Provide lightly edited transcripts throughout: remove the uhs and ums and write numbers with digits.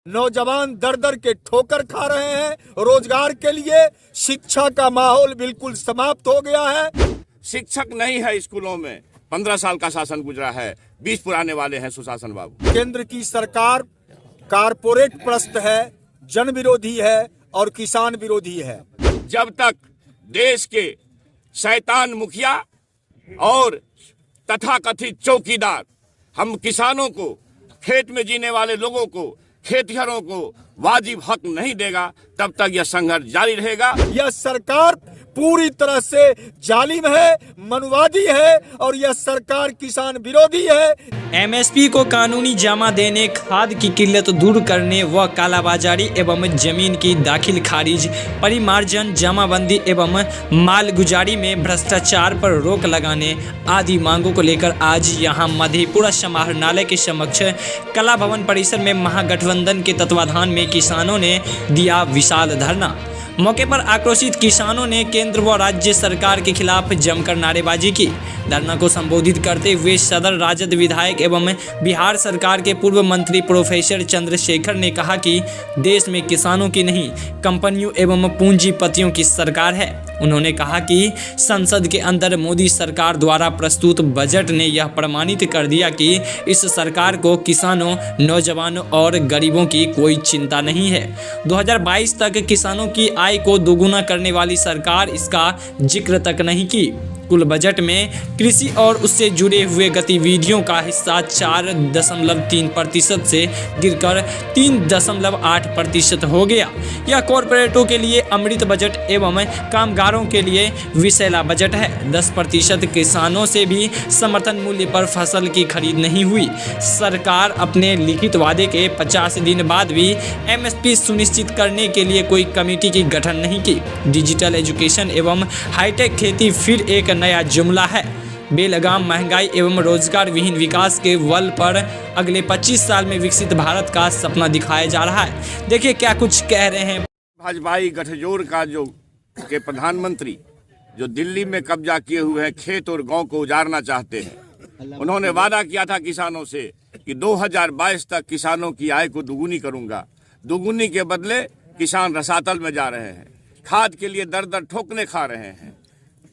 नौजवान दर दर के ठोकर खा रहे हैं रोजगार के लिए। शिक्षा का माहौल बिल्कुल समाप्त हो गया है। शिक्षक नहीं है स्कूलों में। 15 साल का शासन गुजरा है, 20 पुराने वाले हैं सुशासन बाबू। केंद्र की सरकार कारपोरेट प्रस्त है, जन विरोधी है और किसान विरोधी है। जब तक देश के शैतान मुखिया और तथाकथित चौकीदार हम किसानों को, खेत में जीने वाले लोगों को, खेतिहरों को वाजिब हक नहीं देगा, तब तक यह संघर्ष जारी रहेगा। यह सरकार पूरी तरह से जालिम है, मनुवादी है और यह सरकार किसान विरोधी है। एमएसपी को कानूनी जमा देने, खाद की किल्लत दूर करने व कालाबाजारी एवं जमीन की दाखिल खारिज, परिमार्जन, जमाबंदी एवं मालगुजारी में भ्रष्टाचार पर रोक लगाने आदि मांगों को लेकर आज यहां मधेपुरा समाहरणालय के समक्ष कला भवन परिसर में महागठबंधन के तत्वाधान में किसानों ने दिया विशाल धरना। मौके पर आक्रोशित किसानों ने केंद्र व राज्य सरकार के खिलाफ जमकर नारेबाजी की। धरना को संबोधित करते हुए सदर राजद विधायक एवं बिहार सरकार के पूर्व मंत्री प्रोफेसर चंद्रशेखर ने कहा कि देश में किसानों की नहीं, कंपनियों एवं पूंजीपतियों की सरकार है। उन्होंने कहा कि संसद के अंदर मोदी सरकार द्वारा प्रस्तुत बजट ने यह प्रमाणित कर दिया कि इस सरकार को किसानों, नौजवानों और गरीबों की कोई चिंता नहीं है। 2022 तक किसानों की आय को दोगुना करने वाली सरकार इसका जिक्र तक नहीं की। कुल बजट में कृषि और उससे जुड़े हुए गतिविधियों का हिस्सा 4.3% से गिरकर 3.8% हो गया। यह कॉरपोरेटों के लिए अमृत बजट एवं कामगारों के लिए विषैला बजट है। 10% किसानों से भी समर्थन मूल्य पर फसल की खरीद नहीं हुई। सरकार अपने लिखित वादे के 50 दिन बाद भी एमएसपी सुनिश्चित करने के लिए कोई कमेटी की गठन नहीं की। डिजिटल एजुकेशन एवं हाईटेक खेती फिर एक नया जुमला है। बेलगाम महंगाई एवं रोजगार विहीन विकास के बल पर अगले 25 साल में विकसित भारत का सपना दिखाया जा रहा है। देखिए क्या कुछ कह रहे हैं। भाजपाई गठजोड़ का के प्रधानमंत्री जो दिल्ली में कब्जा किए हुए हैं, खेत और गांव को उजाड़ना चाहते हैं। उन्होंने वादा किया था किसानों से कि 2022 तक किसानों की आय को दुगुनी करूंगा। दुगुनी के बदले किसान रसातल में जा रहे हैं। खाद के लिए दर दर ठोकने खा रहे हैं।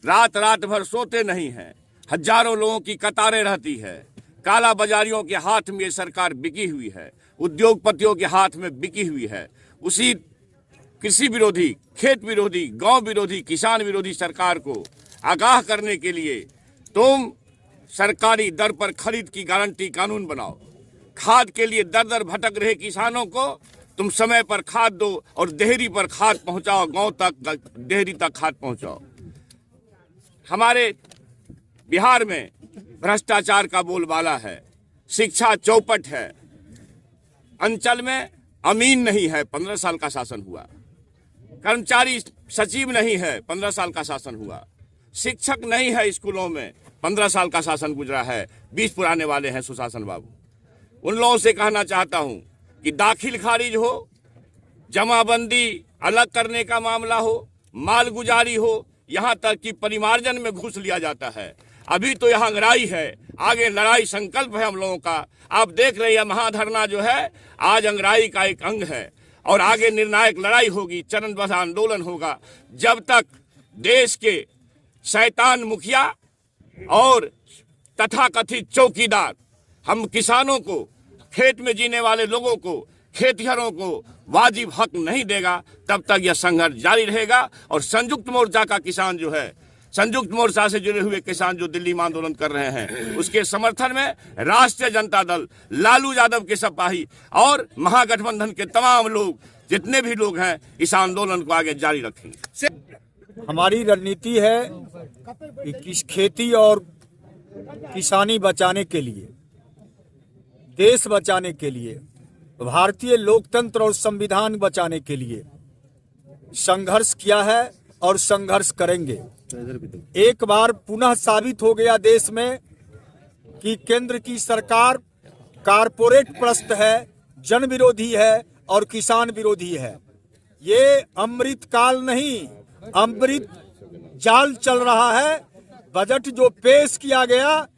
रात रात भर सोते नहीं हैं। हजारों लोगों की कतारें रहती है। काला बाजारियों के हाथ में ये सरकार बिकी हुई है। उद्योगपतियों के हाथ में बिकी हुई है। उसी कृषि विरोधी, खेत विरोधी, गांव विरोधी, किसान विरोधी सरकार को आगाह करने के लिए तुम सरकारी दर पर खरीद की गारंटी कानून बनाओ। खाद के लिए दर दर भटक रहे किसानों को तुम समय पर खाद दो और देहरी पर खाद पहुंचाओ, गांव तक, देहरी तक खाद पहुंचाओ। हमारे बिहार में भ्रष्टाचार का बोलबाला है। शिक्षा चौपट है। अंचल में अमीन नहीं है, 15 साल का शासन हुआ। कर्मचारी सचिव नहीं है, 15 साल का शासन हुआ। शिक्षक नहीं है स्कूलों में, 15 साल का शासन गुजरा है, 20 पुराने वाले हैं सुशासन बाबू। उन लोगों से कहना चाहता हूं कि दाखिल खारिज हो, जमाबंदी अलग करने का मामला हो, मालगुजारी हो, यहाँ तक कि परिमार्जन में घूस लिया जाता है। अभी तो यहाँ लड़ाई है, आगे लड़ाई संकल्प है हम लोगों का। आप देख रहे हैं महाधरना जो है आज अंगराई का एक अंग है और आगे निर्णायक लड़ाई होगी, चरणबद्ध आंदोलन होगा। जब तक देश के शैतान मुखिया और तथाकथित चौकीदार हम किसानों को, खेत में जीने वाले लोगों को, खेतिहरों को वाजिब हक नहीं देगा, तब तक यह संघर्ष जारी रहेगा। और संयुक्त मोर्चा का किसान जो है, संयुक्त मोर्चा से जुड़े हुए किसान जो दिल्ली में आंदोलन कर रहे हैं, उसके समर्थन में राष्ट्रीय जनता दल, लालू यादव के सिपाही और महागठबंधन के तमाम लोग, जितने भी लोग हैं, इस आंदोलन को आगे जारी रखेंगे। हमारी रणनीति है कि खेती और किसानी बचाने के लिए, देश बचाने के लिए, भारतीय लोकतंत्र और संविधान बचाने के लिए संघर्ष किया है और संघर्ष करेंगे। एक बार पुनः साबित हो गया देश में कि केंद्र की सरकार कारपोरेट प्रस्त है, जन विरोधी है और किसान विरोधी है। ये अमृत काल नहीं, अमृत जाल चल रहा है। बजट जो पेश किया गया,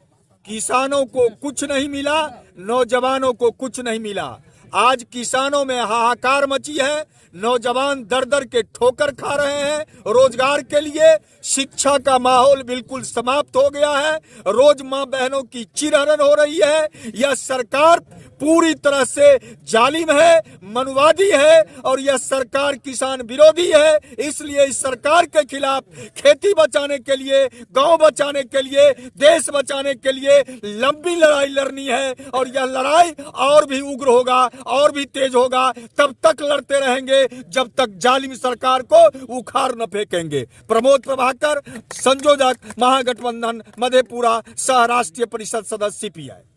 किसानों को कुछ नहीं मिला, नौजवानों को कुछ नहीं मिला। आज किसानों में हाहाकार मची है, नौजवान दर दर के ठोकर खा रहे हैं रोजगार के लिए, शिक्षा का माहौल बिल्कुल समाप्त हो गया है, रोज मां बहनों की चिरहरण हो रही है। यह सरकार पूरी तरह से जालिम है, मनुवादी है और यह सरकार किसान विरोधी है। इसलिए इस सरकार के खिलाफ खेती बचाने के लिए, गांव बचाने के लिए, देश बचाने के लिए लंबी लड़ाई लड़नी है और यह लड़ाई और भी उग्र होगा और भी तेज होगा। तब तक लड़ते रहेंगे जब तक जालिम सरकार को उखाड़ न फेंकेंगे। प्रमोद प्रभाकर, संयोजक, महागठबंधन मधेपुरा, सह राष्ट्रीय परिषद सदस्य CPI।